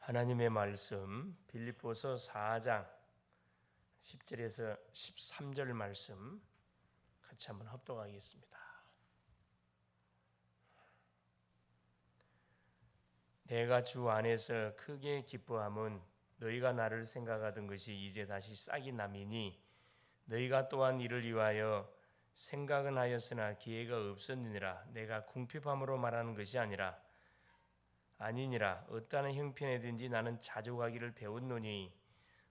하나님의 말씀 빌립보서 4장 10절에서 13절 말씀 같이 한번 합독하겠습니다. 내가 주 안에서 크게 기뻐함은 너희가 나를 생각하던 것이 이제 다시 싹이 남이니 너희가 또한 이를 위하여 생각은 하였으나 기회가 없었느니라. 내가 궁핍함으로 말하는 것이 아니니라. 어떠한 형편에든지 나는 자족하기를 배웠노니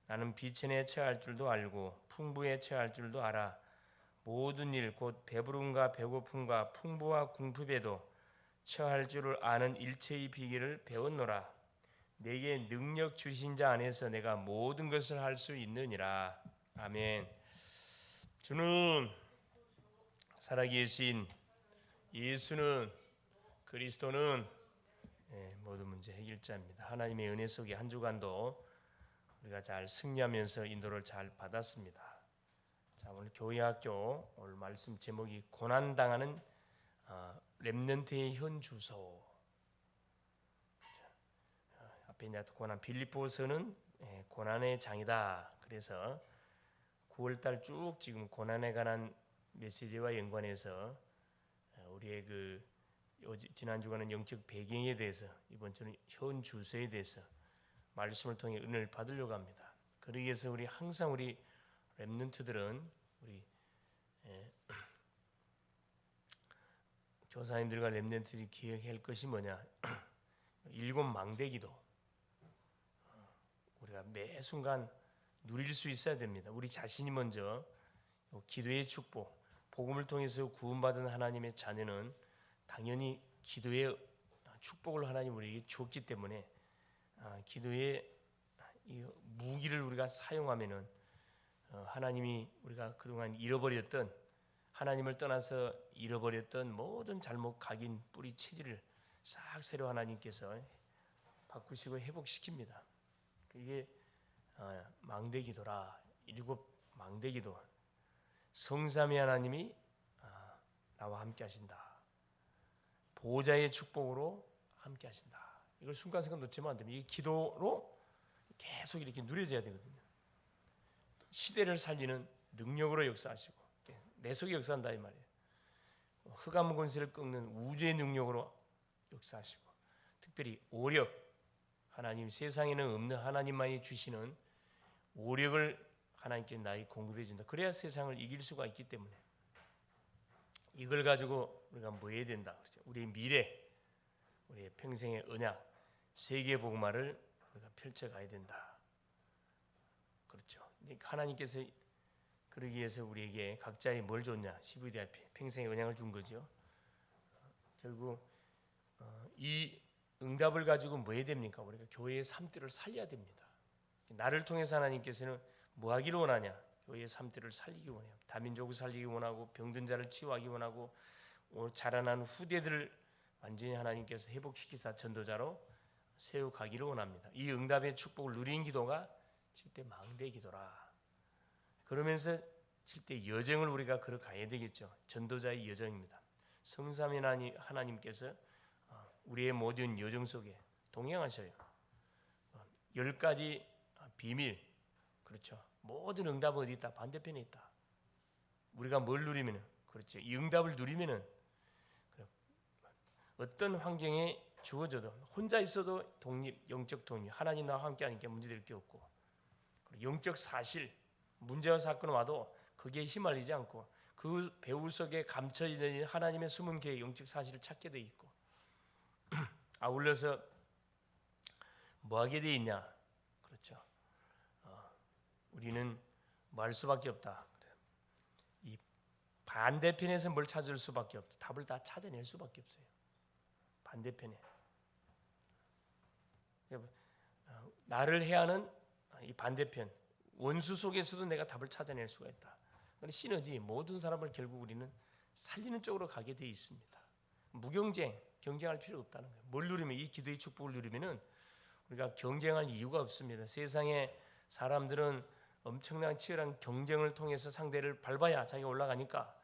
나는 비천에 처할 줄도 알고 풍부에 처할 줄도 알아. 모든 일 곧 배부름과 배고픔과 풍부와 궁핍에도 처할 줄을 아는 일체의 비결을 배웠노라. 내게 능력 주신 자 안에서 내가 모든 것을 할 수 있느니라. 아멘. 주는 살아계신 예수는 그리스도는 모든 문제 해결자입니다. 하나님의 은혜 속에 한 주간도 우리가 잘 승리하면서 인도를 잘 받았습니다. 자, 오늘 교회학교 오늘 말씀 제목이 고난당하는 렘넌트의 현주소. 앞에 이제 고난 빌립보서는 고난의 장이다. 그래서 9월달 쭉 지금 고난에 관한 메시지와 연관해서 우리의 지난 주간은 영적 배경에 대해서, 이번 주는 현 주소에 대해서 말씀을 통해 은혜를 받으려고 합니다. 그러기 위해서 우리 항상 우리 렘넌트들은 우리 조사님들과 렘넌트들이 기억해야 할 것이 뭐냐? 7 망대기도 우리가 매 순간 누릴 수 있어야 됩니다. 우리 자신이 먼저 기도의 축복, 복음을 통해서 구원받은 하나님의 자녀는 당연히 기도의 축복을 하나님 우리에게 주었기 때문에 기도의 이 무기를 우리가 사용하면은 하나님이 우리가 그동안 잃어버렸던, 하나님을 떠나서 잃어버렸던 모든 잘못 각인 뿌리 체질을 싹 새로 하나님께서 바꾸시고 회복시킵니다. 이게 망대기도라. 7 망대기도. 성삼위 하나님이 나와 함께 하신다. 보호자의 축복으로 함께 하신다. 이걸 순간순간 놓치면 안 됩니다. 이 기도로 계속 이렇게 누려져야 되거든요. 시대를 살리는 능력으로 역사하시고 내 속에 역사한다 이 말이에요. 흑암 권세를 꺾는 우주의 능력으로 역사하시고, 특별히 오력, 하나님 세상에는 없는 하나님만이 주시는 오력을 하나님께 나에게 공급해 준다. 그래야 세상을 이길 수가 있기 때문에 이걸 가지고 우리가 뭐 해야 된다. 그렇죠? 우리의 미래, 우리의 평생의 언약, 세계 복음화를 우리가 펼쳐가야 된다. 그렇죠. 하나님께서 그러기 위해서 우리에게 각자의 뭘 줬냐? 시브디 앞에 평생의 언약을 준 거죠. 결국 이 응답을 가지고 뭐 해야 됩니까? 우리가 교회의 삶들을 살려야 됩니다. 나를 통해서 하나님께서는 뭐 하기를 원하냐? 교회의 삶들을 살리기 원해요. 다민족을 살리기 원하고 병든 자를 치유하기 원하고 자라난 후대들을 완전히 하나님께서 회복시키사 전도자로 세워가기를 원합니다. 이 응답의 축복을 누린 기도가 7대 망대 기도라. 그러면서 7대 여정을 우리가 걸어가야 되겠죠. 전도자의 여정입니다. 성삼위 하나님께서 우리의 모든 여정 속에 동행하셔요. 10가지 비밀, 그렇죠. 모든 응답은 어디 있다? 반대편에 있다. 우리가 뭘 누리면은, 그렇죠. 이 응답을 누리면은 어떤 환경에 주어져도 혼자 있어도 독립, 영적 독립, 하나님 나와 함께 하니까 문제될 게 없고, 영적 사실, 문제와 사건이 와도 거기에 휘말리지 않고 그 배후 속에 감춰 있는 하나님의 숨은 계획, 영적 사실을 찾게 돼 있고, 아울러서 뭐 하게 돼 있냐? 그렇죠. 우리는 뭐 할 수밖에 없다. 이 반대편에서 뭘 찾을 수밖에 없다. 답을 다 찾아낼 수밖에 없어요. 반대편에 나를 해하는 이 반대편, 원수 속에서도 내가 답을 찾아낼 수가 있다. 그런데 시너지, 모든 사람을 결국 우리는 살리는 쪽으로 가게 돼 있습니다. 무경쟁, 경쟁할 필요 없다는 거예요. 뭘 누리면, 이 기도의 축복을 누리면은 우리가 경쟁할 이유가 없습니다. 세상에 사람들은 엄청난 치열한 경쟁을 통해서 상대를 밟아야 자기가 올라가니까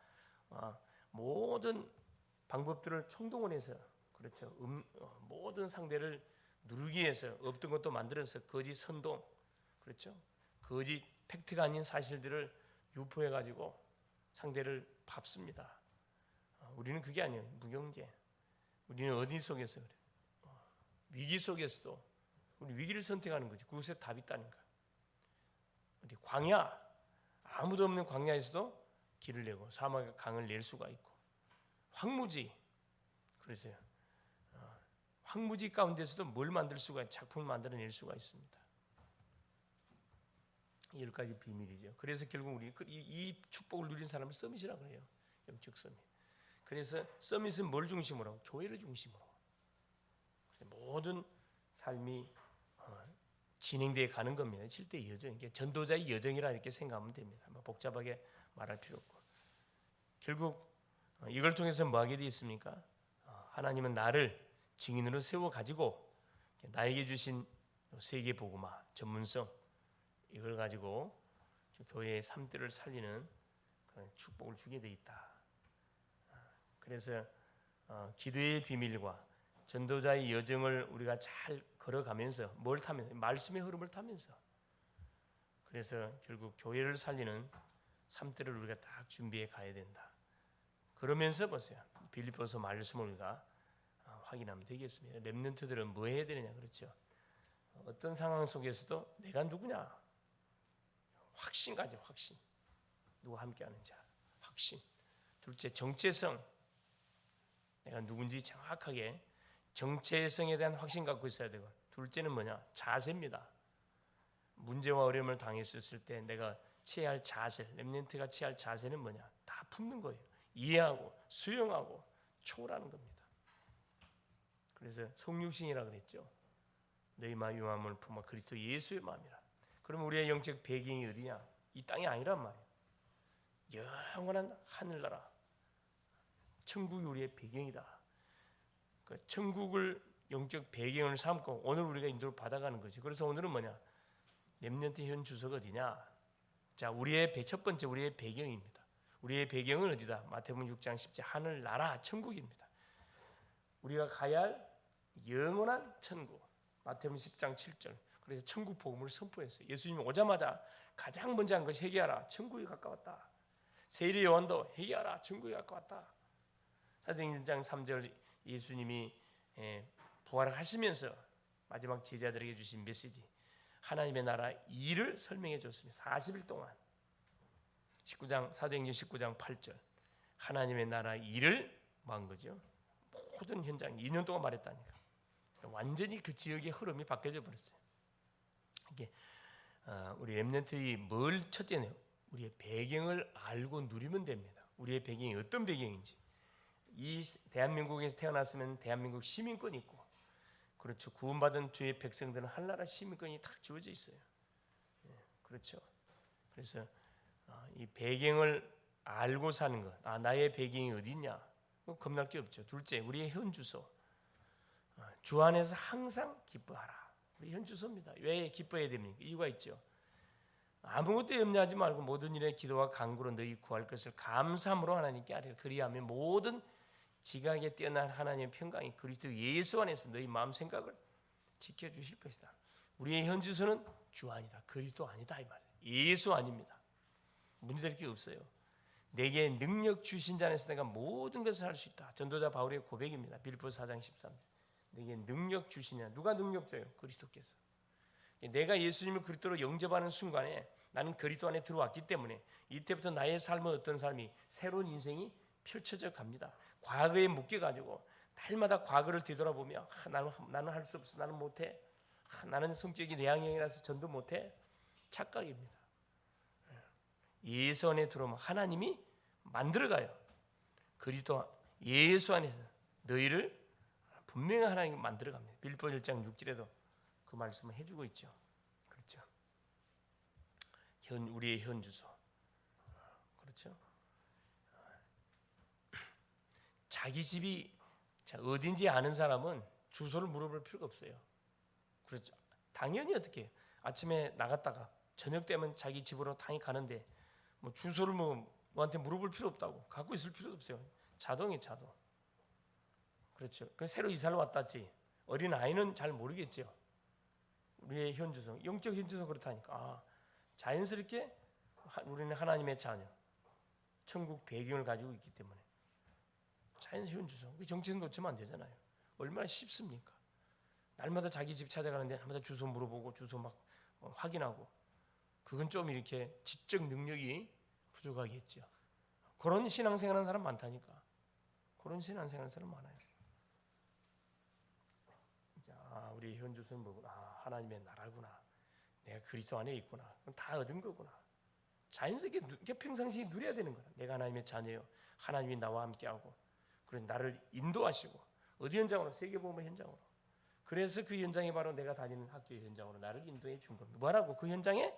모든 방법들을 총동원해서, 그렇죠. 모든 상대를 누르기 위해서 없던 것도 만들어서 거짓 선동, 그렇죠? 거짓 팩트가 아닌 사실들을 유포해 가지고 상대를 밟습니다. 우리는 그게 아니에요. 무경제. 우리는 어디 속에서 그래? 위기 속에서도 우리 위기를 선택하는 거지. 그것에 답이 있다는 거야. 어디 광야, 아무도 없는 광야에서도 길을 내고 사막의 강을 낼 수가 있고, 황무지, 그래서요. 황무지 가운데서도 뭘 만들 수가, 작품을 만들어낼 수가 있습니다. 10가지 비밀이죠. 그래서 결국 우리 이 축복을 누린 사람을 서밋이라고 그래요. 영적 서밋. 그래서 서밋은 뭘 중심으로? 교회를 중심으로. 모든 삶이 진행되어 가는 겁니다. 실제 여정, 이게 전도자의 여정이라 이렇게 생각하면 됩니다. 복잡하게 말할 필요 없고. 결국 이걸 통해서 뭐 하게 되어 있습니까? 하나님은 나를 증인으로 세워 가지고 나에게 주신 세계 복음화 전문성, 이걸 가지고 교회의 삶들을 살리는 그런 축복을 주게 돼 있다. 그래서 기도의 비밀과 전도자의 여정을 우리가 잘 걸어가면서 뭘 타면서 말씀의 흐름을 타면서, 그래서 결국 교회를 살리는 삶들을 우리가 딱 준비해 가야 된다. 그러면서 보세요. 빌립보서 말씀을 우리가 확인하면 되겠습니다. 렘넌트들은 뭐 해야 되느냐, 그렇죠? 어떤 상황 속에서도 내가 누구냐, 확신 가져. 확신. 누가 함께하는 자, 확신. 둘째, 정체성. 내가 누군지 정확하게 정체성에 대한 확신 갖고 있어야 되고, 둘째는 뭐냐? 자세입니다. 문제와 어려움을 당했었을 때 내가 취해야 할 자세, 렘넌트가 취해야 할 자세는 뭐냐? 다 품는 거예요. 이해하고 수용하고 초월하는 겁니다. 그래서 성육신이라 그랬죠. 너희 마음을 품어 그리스도 예수의 마음이라. 그러면 우리의 영적 배경이 어디냐? 이 땅이 아니란 말이에요. 영원한 하늘나라, 천국이 우리의 배경이다. 그 천국을 영적 배경을 삼고 오늘 우리가 인도를 받아가는 거죠. 그래서 오늘은 뭐냐? 렘넌트 현 주소가 어디냐? 자, 우리의 첫 번째 우리의 배경입니다. 우리의 배경은 어디다? 마태복음 6장 10절 하늘나라 천국입니다. 우리가 가야 할 영원한 천국. 마태복음 10장 7절. 그래서 천국 복음을 선포했어요. 예수님이 오자마자 가장 먼저 한 것이 회개하라, 천국이 가까웠다. 세례 요한도 회개하라, 천국이 가까웠다. 사도행전 1장 3절 예수님이 부활하시면서 마지막 제자들에게 주신 메시지, 하나님의 나라 일을 설명해 줬습니다. 40일 동안. 19장 사도행전 19장 8절 하나님의 나라 일을 뭐 한 거죠? 모든 현장 2년 동안 말했다니까. 완전히 그 지역의 흐름이 바뀌어져 버렸어요. 이게 우리 렘넌트의 뭘 첫째는 우리의 배경을 알고 누리면 됩니다. 우리의 배경이 어떤 배경인지. 이 대한민국에서 태어났으면 대한민국 시민권이 있고, 그렇죠. 구원받은 주의 백성들은 한나라 시민권이 딱 주어져 있어요. 그렇죠. 그래서 이 배경을 알고 사는 것. 나의 배경이 어디 있냐? 겁날 게 없죠. 둘째, 우리의 현 주소. 주 안에서 항상 기뻐하라. 우리 현 주소입니다. 왜 기뻐해야 됩니까? 이유가 있죠. 아무것도 염려하지 말고 모든 일에 기도와 간구로 너희 구할 것을 감사함으로 하나님께 아뢰라. 그리하면 모든 지각에 뛰어난 하나님의 평강이 그리스도 예수 안에서 너희 마음 생각을 지켜주실 것이다. 우리의 현 주소는 주 안이다. 그리스도 아니다 이 말이에요. 예수 아닙니다. 문제될 게 없어요. 내게 능력 주신 자 안에서 내가 모든 것을 할 수 있다. 전도자 바울의 고백입니다. 빌립보서 4장 13절. 내게 능력 주시냐? 누가 능력 줘요? 그리스도께서. 내가 예수님을 그리스도로 영접하는 순간에 나는 그리스도 안에 들어왔기 때문에 이때부터 나의 삶은 어떤 삶이 새로운 인생이 펼쳐져 갑니다. 과거에 묶여가지고 날마다 과거를 뒤돌아보며 나는 할 수 없어, 나는 못해, 나는 성격이 내향형이라서 전도 못해, 착각입니다. 예수 안에 들어오면 하나님이 만들어가요. 그리스도 예수 안에서 너희를 분명히 하나님이 만들어갑니다. 빌립보 1장 6절에도 그 말씀을 해주고 있죠. 그렇죠. 우리의 현 주소. 그렇죠. 자기 집이 어딘지 아는 사람은 주소를 물어볼 필요가 없어요. 그렇죠. 당연히 어떻게 해요? 아침에 나갔다가 저녁 되면 자기 집으로 당연히 가는데 뭐 주소를 뭐한테 물어볼 필요 없다고, 갖고 있을 필요도 없어요. 자동이 자동. 그렇죠. 그 새로 이사를 왔다지 어린 아이는 잘 모르겠죠. 우리의 현주소, 영적 현주소 그렇다니까. 자연스럽게 우리는 하나님의 자녀, 천국 배경을 가지고 있기 때문에 자연스러운 현주소. 정체성 놓치면 안 되잖아요. 얼마나 쉽습니까? 날마다 자기 집 찾아가는데 날마다 주소 물어보고 주소 막 확인하고, 그건 좀 이렇게 지적 능력이 부족하겠죠. 그런 신앙생활하는 사람 많다니까. 그런 신앙생활하는 사람 많아요. 자, 우리 현주소는 뭐구나. 하나님의 나라구나. 내가 그리스도 안에 있구나. 그럼 다 얻은 거구나. 자연스럽게 평상시에 누려야 되는 거야. 내가 하나님의 자녀요. 하나님이 나와 함께하고, 그래서 나를 인도하시고, 어디 현장으로? 세계복음의 현장으로. 그래서 그 현장이 바로 내가 다니는 학교의 현장으로 나를 인도해 준 겁니다. 뭐라고? 그 현장에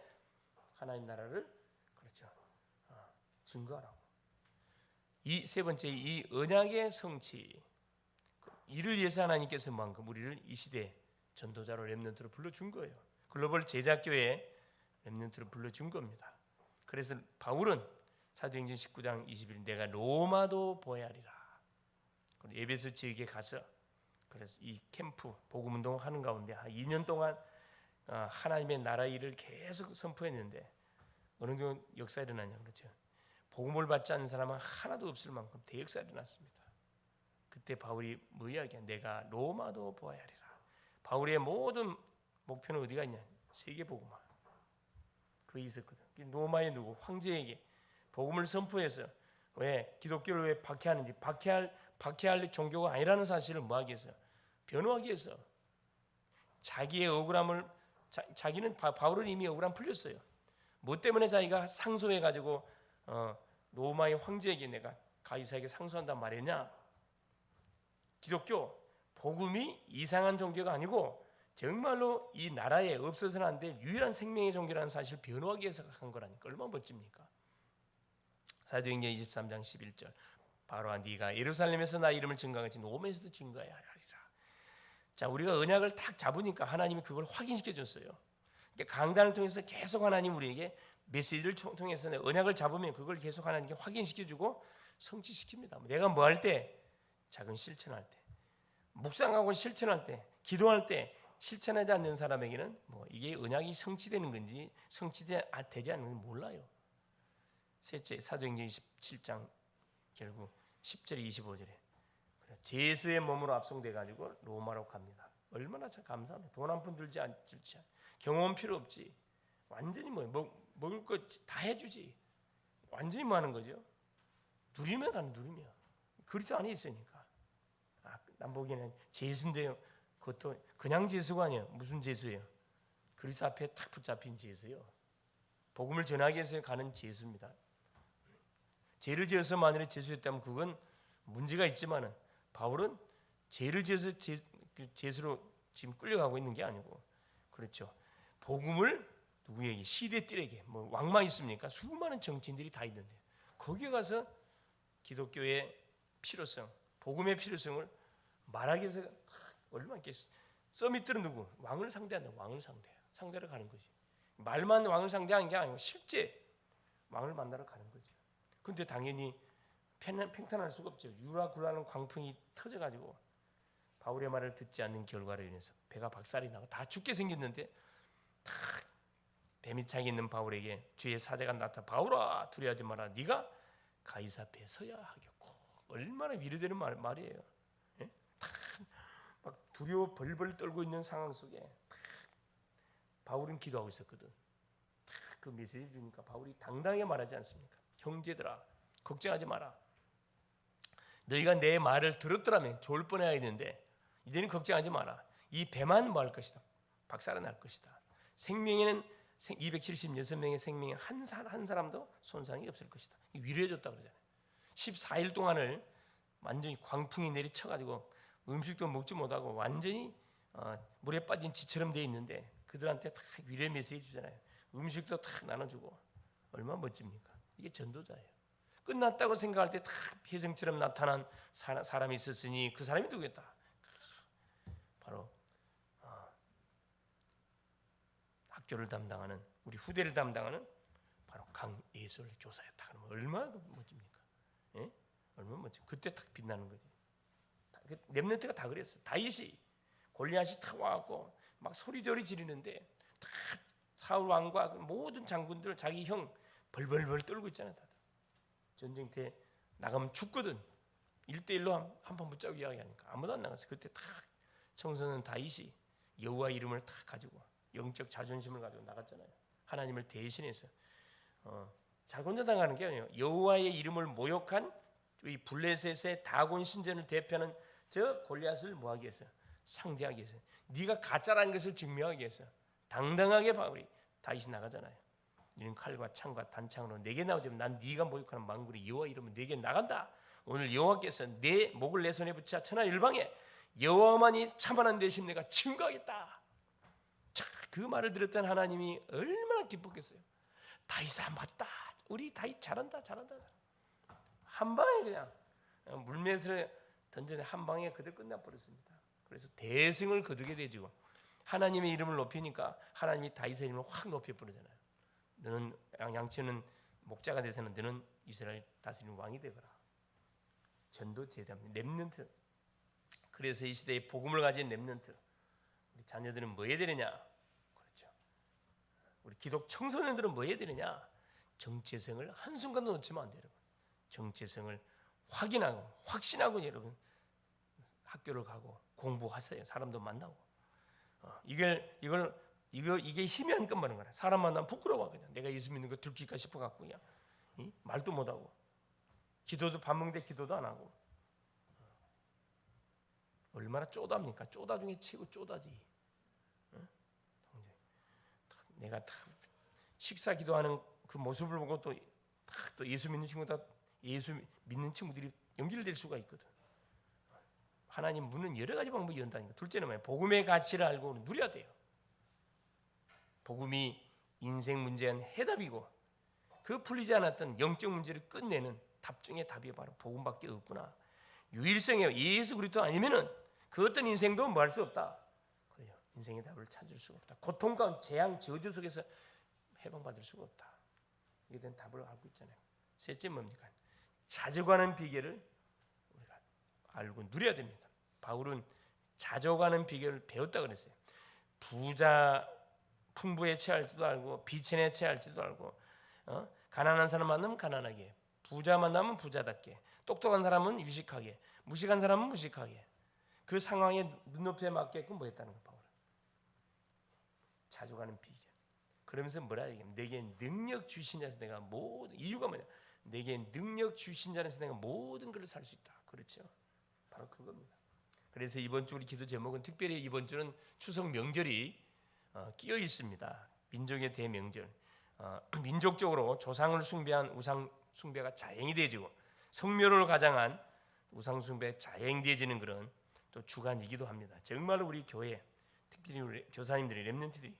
하나님 나라를, 그렇죠, 증거하라고. 이 세 번째, 이 언약의 성취, 이를 위해서 하나님께서 만큼 우리를 이 시대 전도자로 렘넌트로 불러준 거예요. 글로벌 제자교회 렘넌트로 불러준 겁니다. 그래서 바울은 사도행전 19장 21절 내가 로마도 보아야 하리라. 에베소 지역에 가서 그래서 이 캠프 복음 운동 하는 가운데 한 2년 동안 하나님의 나라 일을 계속 선포했는데 어느 정도 역사가 일어나냐 그렇죠. 복음을 받지 않는 사람은 하나도 없을 만큼 대역사가 일어났습니다. 그때 바울이 뭐 이야기야? 내가 로마도 보아야 하리라. 바울의 모든 목표는 어디가 있냐? 세계 복음화. 그게 있었거든. 로마의 누구? 황제에게 복음을 선포해서 왜 기독교를 왜 박해하는지, 박해할 종교가 아니라는 사실을 뭐하기 위해서? 변호하기 위해서. 자기의 억울함을, 자기는 바울은 이미 억울함 풀렸어요. 뭐 때문에 자기가 상소해가지고 로마의 황제에게 내가 가이사에게 상소한단 말이냐? 기독교 복음이 이상한 종교가 아니고 정말로 이 나라에 없어서는 안 될 유일한 생명의 종교라는 사실을 변호하기 위해서 한 거라니까. 얼마나 멋집니까? 사도행전 23장 11절 바로 네가 예루살렘에서 나 이름을 증거하지 로마에서도 증거해야 하리라. 자, 우리가 언약을 딱 잡으니까 하나님이 그걸 확인시켜 줬어요. 그러니까 강단을 통해서 계속 하나님 우리에게 메시지를 통해서 언약을 잡으면 그걸 계속 하나님께 확인시켜 주고 성취시킵니다. 내가 뭐 할 때? 작은 실천할 때, 묵상하고 실천할 때, 기도할 때 실천하지 않는 사람에게는 뭐 이게 언약이 성취되는 건지 성취되지 않는 건지 몰라요. 셋째, 사도행전 27장 결국 10절에 25절에 제수의 몸으로 압송돼 가지고 로마로 갑니다. 얼마나 참 감사합니다. 돈 한 푼 들지 않지, 경험 필요 없지. 완전히 먹을 거 다 해주지. 완전히 뭐 하는 거죠? 누리면 가는 누리면. 그리스도 안에 있으니까. 난 보기에는 제수인데요. 그것도 그냥 제수가 아니에요. 무슨 제수예요? 그리스도 앞에 탁 붙잡힌 제수예요. 복음을 전하기 위해서 가는 제수입니다. 죄를 지어서 만일에 제수였다면 그건 문제가 있지만은 바울은 죄를 지어서 제수로 지금 끌려가고 있는 게 아니고, 그렇죠. 복음을 누구에게? 시대들에게. 뭐 왕만 있습니까? 수많은 정치인들이 다 있는데 거기에 가서 기독교의 필요성, 복음의 필요성을 말하기 위해서 얼마나 있겠어. 서밋들은 누구? 왕을 상대한다. 왕을 상대로 가는 거지. 말만 왕을 상대하는 게 아니고 실제 왕을 만나러 가는 거죠. 근데 당연히 평탄할 수가 없죠. 유라굴라는 광풍이 터져가지고 바울의 말을 듣지 않는 결과로 인해서 배가 박살이 나고 다 죽게 생겼는데 다 뱀이 차게 있는 바울에게 주의 사자가 나타나 바울아 두려워하지 마라. 네가 가이사 앞에 서야 하겠고. 얼마나 위로되는 말이에요. 예? 막 두려워 벌벌 떨고 있는 상황 속에 바울은 기도하고 있었거든. 그 메시지 주니까 바울이 당당하게 말하지 않습니까? 형제들아 걱정하지 마라. 너희가 내 말을 들었더라면 좋을 뻔해야 했는데 이제는 걱정하지 마라. 이 배만 뭐 할 것이다. 박살이 날 것이다. 생명에는 276명의 생명에 한 사람도 손상이 없을 것이다. 위로해줬다 그러잖아요. 14일 동안을 완전히 광풍이 내리쳐가지고 음식도 먹지 못하고 완전히 물에 빠진 쥐처럼 돼 있는데 그들한테 다 위로의 메시지 주잖아요. 음식도 다 나눠주고. 얼마나 멋집니까? 이게 전도자예요. 끝났다고 생각할 때 다 혜성처럼 나타난 사람이 있었으니 그 사람이 누구였다? 바로 학교를 담당하는, 우리 후대를 담당하는 바로 강예솔 교사였다. 그러면 얼마나 멋집니까? 예? 얼마나 멋집. 그때 딱 빛나는 거지. 렘넌트가 다 그랬어. 다윗이 골리앗이 타 와갖고 막 소리저리 지르는데 다 사울 왕과 모든 장군들 자기 형 벌벌벌 떨고 있잖아요. 다들. 전쟁터에 나가면 죽거든. 1대1로 한판 붙자고 이야기하니까 아무도 안 나갔어요. 그때 딱 청소년 다윗이 여호와 이름을 딱 가지고 영적 자존심을 가지고 나갔잖아요. 하나님을 대신해서 자기 혼자 나가는 게 아니에요. 여호와의 이름을 모욕한 이 블레셋의 다곤 신전을 대표하는 저 골리앗을 뭐하기 위해서? 상대하기 위해서. 네가 가짜라는 것을 증명하기 위해서 당당하게 우리 다윗이 나가잖아요. 이런 칼과 창과 단창으로 내게 나오지만 난 네가 모욕하는 망군이 여호와 이름은 내게 나간다. 오늘 여호와께서 내 목을 내 손에 붙여 천하 일방에 여호와만이 참만한 대신 내가 증거하겠다. 자, 그 말을 들었던 하나님이 얼마나 기뻤겠어요. 다윗아 맞다. 우리 다윗 잘한다. 한 방에 그냥 물맷을 던전에 한 방에 그들 끝나버렸습니다. 그래서 대승을 거두게 되죠. 하나님의 이름을 높이니까 하나님이 다윗의 이름을 확 높여버리잖아요. 너는 양치는 목자가 돼서는 너는 이스라엘 다스리는 왕이 되거라. 전도 제자입니다. 렘넌트. 그래서 이 시대에 복음을 가진 렘넌트. 우리 자녀들은 뭐 해야 되느냐? 그렇죠. 우리 기독 청소년들은 뭐 해야 되느냐? 정체성을 한순간도 놓치면 안 돼요. 여러분. 정체성을 확인하고 확신하고 여러분 학교를 가고 공부하세요. 사람도 만나고. 이게 힘이 안 끝나는 거라. 사람 만나면 부끄러워 그냥. 내가 예수 믿는 거 들킬까 싶어 갖고 그냥 말도 못 하고. 기도도 밥 먹는데 기도도 안 하고. 얼마나 쪼답니까? 쪼다 중에 최고 쪼다지. 내가 다 식사 기도하는 그 모습을 보고 또 예수 믿는 친구다 예수 믿는 친구들이 연결될 수가 있거든. 하나님 문은 여러 가지 방법이 연다니까. 둘째는 뭐예요? 복음의 가치를 알고 누려야 돼요. 복음이 인생 문제에 대한 해답이고 그 풀리지 않았던 영적 문제를 끝내는 답 중에 답이 바로 복음밖에 없구나. 유일성이에요. 예수 그리스도 아니면은 그 어떤 인생도 뭐 할 수 없다. 그래요. 인생의 답을 찾을 수가 없다. 고통과 재앙, 저주 속에서 해방받을 수가 없다. 이게 된 답을 알고 있잖아요. 셋째 뭡니까? 자족하는 비결을 우리가 알고 누려야 됩니다. 바울은 자족하는 비결을 배웠다 그랬어요. 풍부에 체할지도 알고 비천에 체할지도 알고 가난한 사람 만나면 가난하게, 부자 만나면 부자답게, 똑똑한 사람은 유식하게, 무식한 사람은 무식하게. 그 상황에 눈높이에 맞게끔 뭐 했다는 거예요. 바울은. 자족하는 비결. 그러면서 뭐라 얘기하면 내게 능력 주신 자에서 내가 모든 이유가 뭐냐? 내게 능력 주신 자에서 내가 모든 것을 살 수 있다. 그렇죠? 바로 그겁니다. 그래서 이번 주 우리 기도 제목은 특별히 이번 주는 추석 명절이 끼어 있습니다. 민족의 대명절. 민족적으로 조상을 숭배한 우상 숭배가 자행이 되어지고 성묘를 가장한 우상 숭배 자행되어지는 그런 또 주간이기도 합니다. 정말로 우리 교회, 특별히 우리 교사님들이 렘넌트들이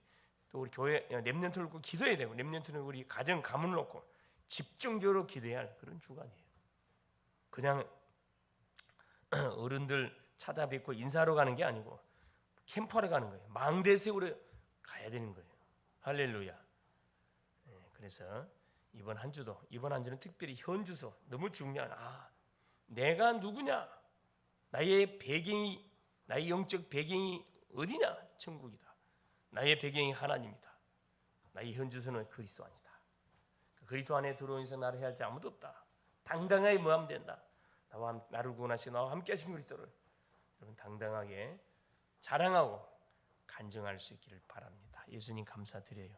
또 우리 교회 렘넌트를 놓고 기도해야 되고 렘넌트는 우리 가정 가문을 놓고 집중적으로 기도해야 할 그런 주간이에요. 그냥 어른들 찾아뵙고 인사하러 가는 게 아니고 캠프하러 가는 거예요. 망대 세우러 가야 되는 거예요. 할렐루야. 그래서 이번 한 주는 특별히 현주소 너무 중요한 내가 누구냐? 나의 배경이 나의 영적 배경이 어디냐? 천국이다. 나의 배경이 하나님이다. 나의 현주소는 그리스도 아니다. 그리스도 안에 들어오면서 나를 해야 할 자 아무도 없다. 당당하게 뭐하면 된다. 나를 구원하시고 나와 함께 하신 그리스도를 여러분 당당하게 자랑하고 간증할 수 있기를 바랍니다. 예수님 감사드려요.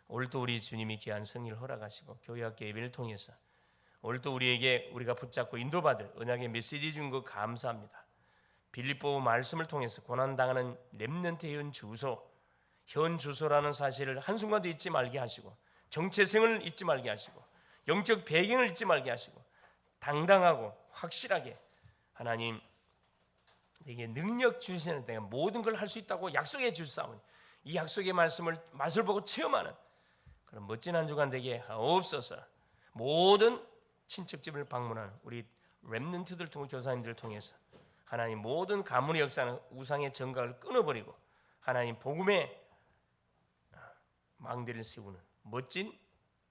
오늘도 우리 주님이 귀한 성의를 허락하시고 교회학교 예배를 통해서 오늘도 우리가 붙잡고 인도받을 언약의 메시지 준 거 감사합니다. 빌립보 말씀을 통해서 고난당하는 렘넌트의 현 주소라는 사실을 한순간도 잊지 말게 하시고 정체성을 잊지 말게 하시고 영적 배경을 잊지 말게 하시고 당당하고 확실하게 하나님 내게 능력 주시는 내가 모든 걸 할 수 있다고 약속해 주사오니 이 약속의 말씀을 맛을 보고 체험하는 그런 멋진 한 주간 되게 하옵소서. 모든 친척집을 방문하는 우리 렘넌트들 통해 교사님들을 통해서 하나님 모든 가문의 역사는 우상의 정각을 끊어버리고 하나님 복음의 망대를 세우는 멋진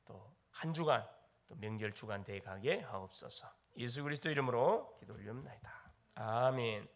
또 한 주간 또 명절 주간 되게 가게 하옵소서. 예수 그리스도 이름으로 기도 올리옵나이다. 아멘.